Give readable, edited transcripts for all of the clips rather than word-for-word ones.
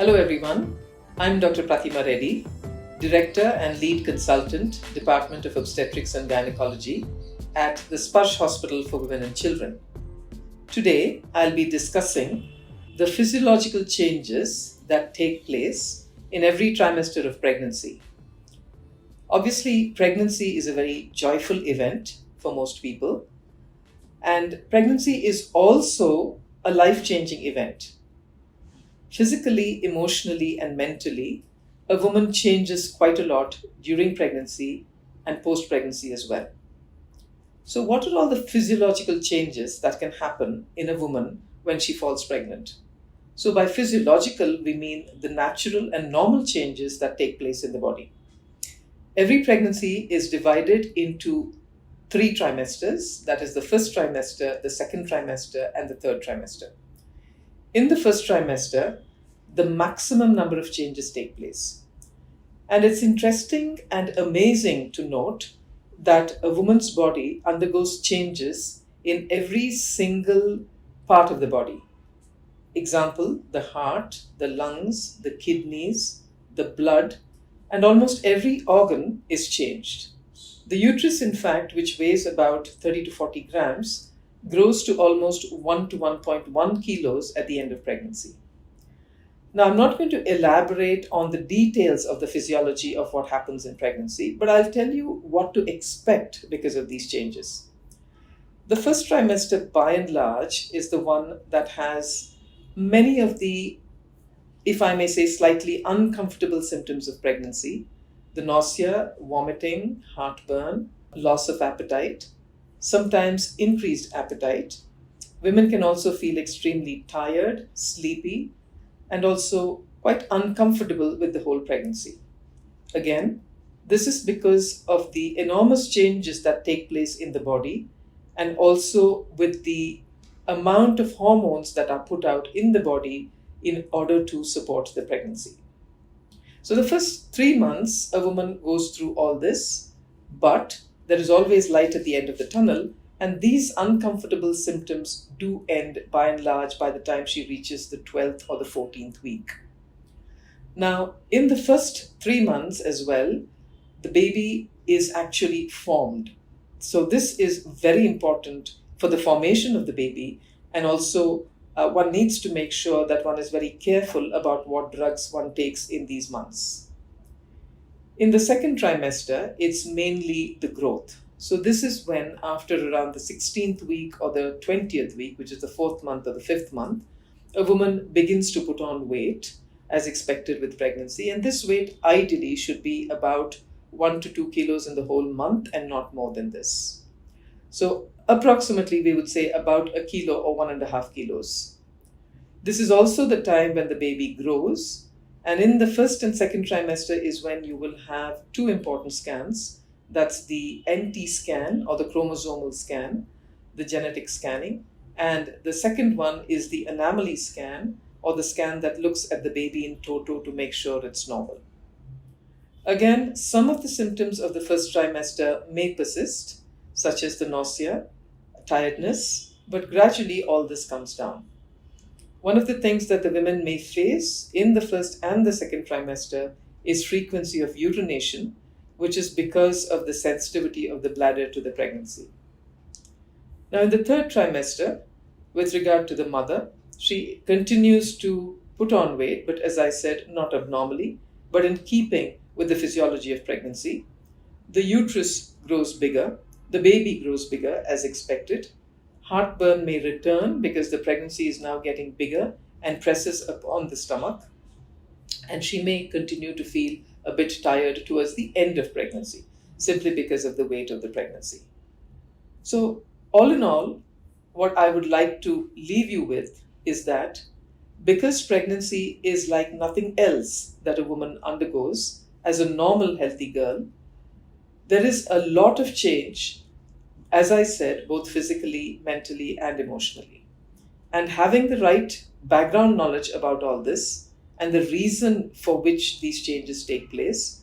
Hello everyone, I'm Dr. Prathima Reddy, Director and Lead Consultant, Department of Obstetrics and Gynaecology at the SPARSH Hospital for Women and Children. Today, I'll be discussing the physiological changes that take place in every trimester of pregnancy. Obviously, pregnancy is a very joyful event for most people, and pregnancy is also a life-changing event. Physically, emotionally, and mentally, a woman changes quite a lot during pregnancy and post-pregnancy as well. So, what are all the physiological changes that can happen in a woman when she falls pregnant? So, by physiological, we mean the natural and normal changes that take place in the body. Every pregnancy is divided into 3 trimesters, that is the first trimester, the second trimester, and the third trimester. In the first trimester, the maximum number of changes take place. And it's interesting and amazing to note that a woman's body undergoes changes in every single part of the body. Example, the heart, the lungs, the kidneys, the blood, and almost every organ is changed. The uterus, in fact, which weighs about 30 to 40 grams, grows to almost 1 to 1.1 kilos at the end of pregnancy. Now, I'm not going to elaborate on the details of the physiology of what happens in pregnancy, but I'll tell you what to expect because of these changes. The first trimester, by and large, is the one that has many of the, if I may say, slightly uncomfortable symptoms of pregnancy: the nausea, vomiting, heartburn, loss of appetite, sometimes increased appetite. Women can also feel extremely tired, sleepy, and also quite uncomfortable with the whole pregnancy. Again, this is because of the enormous changes that take place in the body and also with the amount of hormones that are put out in the body in order to support the pregnancy. So the first 3 months, a woman goes through all this, but there is always light at the end of the tunnel, and these uncomfortable symptoms do end by and large by the time she reaches the 12th or the 14th week. Now, in the first 3 months as well, the baby is actually formed. So this is very important for the formation of the baby, and also one needs to make sure that one is very careful about what drugs one takes in these months. In the second trimester, it's mainly the growth. So this is when, after around the 16th week or the 20th week, which is the 4th month or the 5th month, a woman begins to put on weight as expected with pregnancy. And this weight ideally should be about 1 to 2 kilos in the whole month and not more than this. So approximately, we would say about a kilo or 1.5 kilos. This is also the time when the baby grows. And in the first and second trimester is when you will have 2 important scans. That's the NT scan or the chromosomal scan, the genetic scanning. And the second one is the anomaly scan, or the scan that looks at the baby in toto to make sure it's normal. Again, some of the symptoms of the first trimester may persist, such as the nausea, tiredness, but gradually all this comes down. One of the things that the women may face in the first and the second trimester is frequency of urination, which is because of the sensitivity of the bladder to the pregnancy. Now, in the third trimester, with regard to the mother, she continues to put on weight, but as I said, not abnormally, but in keeping with the physiology of pregnancy. The uterus grows bigger, the baby grows bigger as expected. Heartburn may return because the pregnancy is now getting bigger and presses upon the stomach. And she may continue to feel a bit tired towards the end of pregnancy, simply because of the weight of the pregnancy. So, all in all, what I would like to leave you with is that because pregnancy is like nothing else that a woman undergoes as a normal healthy girl, there is a lot of change, as I said, both physically, mentally, and emotionally. And having the right background knowledge about all this and the reason for which these changes take place,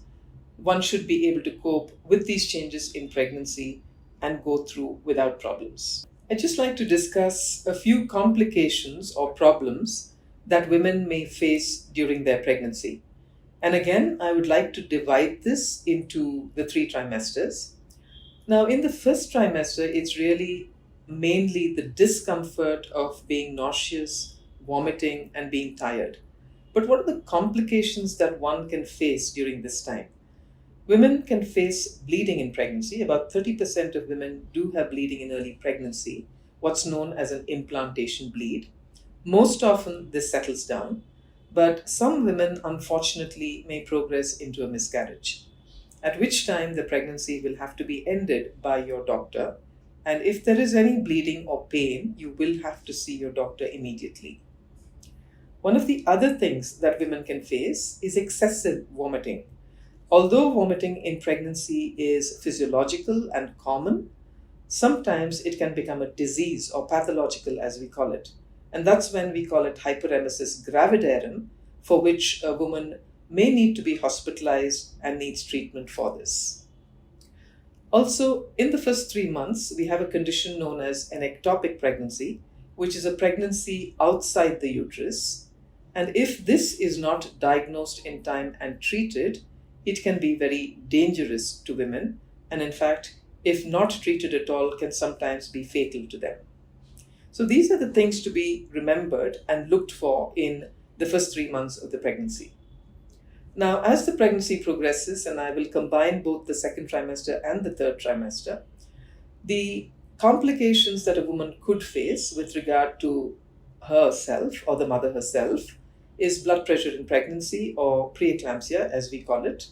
one should be able to cope with these changes in pregnancy and go through without problems. I'd just like to discuss a few complications or problems that women may face during their pregnancy. And again, I would like to divide this into the 3 trimesters. Now, in the first trimester, it's really mainly the discomfort of being nauseous, vomiting, and being tired. But what are the complications that one can face during this time? Women can face bleeding in pregnancy. About 30% of women do have bleeding in early pregnancy, what's known as an implantation bleed. Most often, this settles down, but some women, unfortunately, may progress into a miscarriage, at which time the pregnancy will have to be ended by your doctor. And if there is any bleeding or pain, you will have to see your doctor immediately. One of the other things that women can face is excessive vomiting. Although vomiting in pregnancy is physiological and common, sometimes it can become a disease or pathological, as we call it. And that's when we call it hyperemesis gravidarum, for which a woman may need to be hospitalized and needs treatment for this. Also, in the first 3 months, we have a condition known as an ectopic pregnancy, which is a pregnancy outside the uterus. And if this is not diagnosed in time and treated, it can be very dangerous to women. And in fact, if not treated at all, can sometimes be fatal to them. So these are the things to be remembered and looked for in the first 3 months of the pregnancy. Now, as the pregnancy progresses, and I will combine both the second trimester and the third trimester, the complications that a woman could face with regard to herself or the mother herself is blood pressure in pregnancy, or preeclampsia as we call it.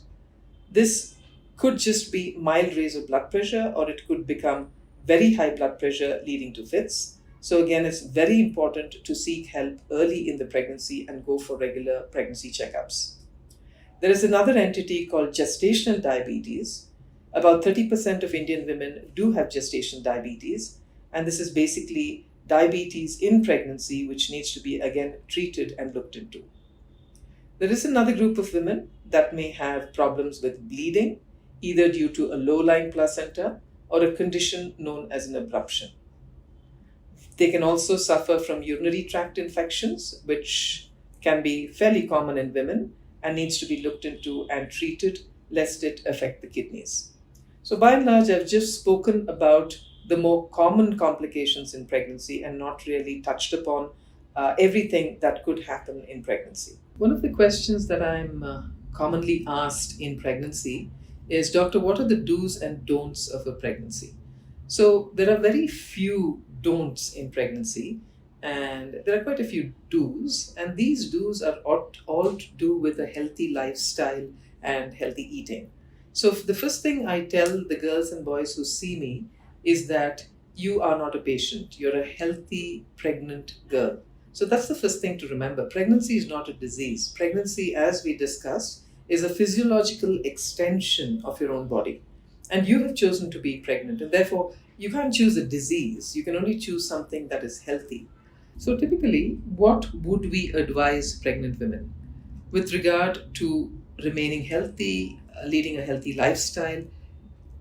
This could just be mild raise of blood pressure, or it could become very high blood pressure leading to fits. So again, it's very important to seek help early in the pregnancy and go for regular pregnancy checkups. There is another entity called gestational diabetes. About 30% of Indian women do have gestational diabetes, and this is basically diabetes in pregnancy, which needs to be again treated and looked into. There is another group of women that may have problems with bleeding, either due to a low-lying placenta or a condition known as an abruption. They can also suffer from urinary tract infections, which can be fairly common in women and needs to be looked into and treated lest it affect the kidneys. So by and large, I've just spoken about the more common complications in pregnancy and not really touched upon everything that could happen in pregnancy. One of the questions that I'm commonly asked in pregnancy is, Doctor, what are the do's and don'ts of a pregnancy? So there are very few don'ts in pregnancy, and there are quite a few do's, and these do's are all to do with a healthy lifestyle and healthy eating. So the first thing I tell the girls and boys who see me is that you are not a patient, you're a healthy pregnant girl. So that's the first thing to remember. Pregnancy is not a disease. Pregnancy, as we discussed, is a physiological extension of your own body. And you have chosen to be pregnant, and therefore you can't choose a disease. You can only choose something that is healthy. So typically, what would we advise pregnant women with regard to remaining healthy, leading a healthy lifestyle?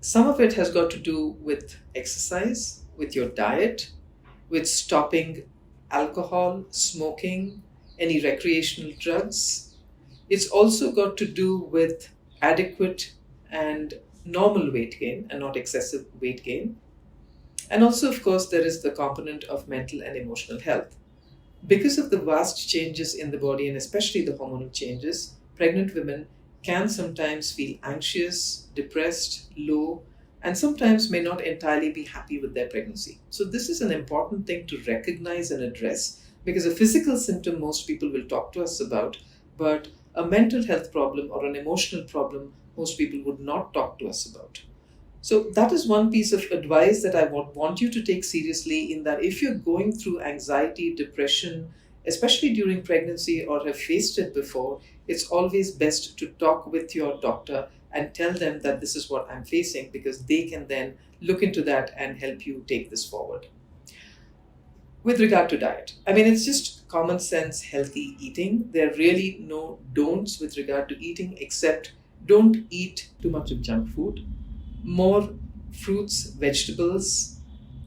Some of it has got to do with exercise, with your diet, with stopping alcohol, smoking, any recreational drugs. It's also got to do with adequate and normal weight gain and not excessive weight gain. And also, of course, there is the component of mental and emotional health. Because of the vast changes in the body, and especially the hormonal changes, pregnant women can sometimes feel anxious, depressed, low, and sometimes may not entirely be happy with their pregnancy. So this is an important thing to recognize and address, because a physical symptom most people will talk to us about, but a mental health problem or an emotional problem most people would not talk to us about. So that is one piece of advice that I want you to take seriously, in that if you're going through anxiety, depression, especially during pregnancy, or have faced it before, it's always best to talk with your doctor and tell them that this is what I'm facing, because they can then look into that and help you take this forward. With regard to diet, I mean, it's just common sense, healthy eating. There are really no don'ts with regard to eating, except don't eat too much of junk food. More fruits, vegetables,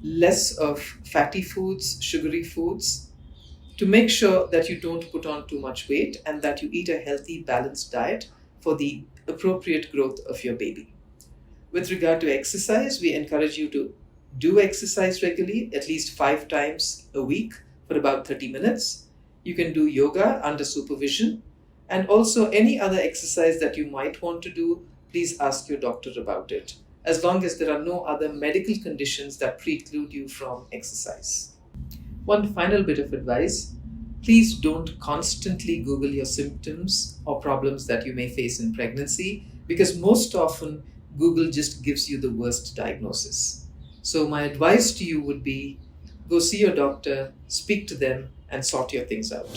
less of fatty foods, sugary foods. to make sure that you don't put on too much weight and that you eat a healthy, balanced diet for the appropriate growth of your baby. With regard to exercise, we encourage you to do exercise regularly, at least 5 times a week for about 30 minutes. You can do yoga under supervision, and also any other exercise that you might want to do, please ask your doctor about it, as long as there are no other medical conditions that preclude you from exercise. One final bit of advice: please don't constantly Google your symptoms or problems that you may face in pregnancy, because most often Google just gives you the worst diagnosis. So my advice to you would be, go see your doctor, speak to them, and sort your things out.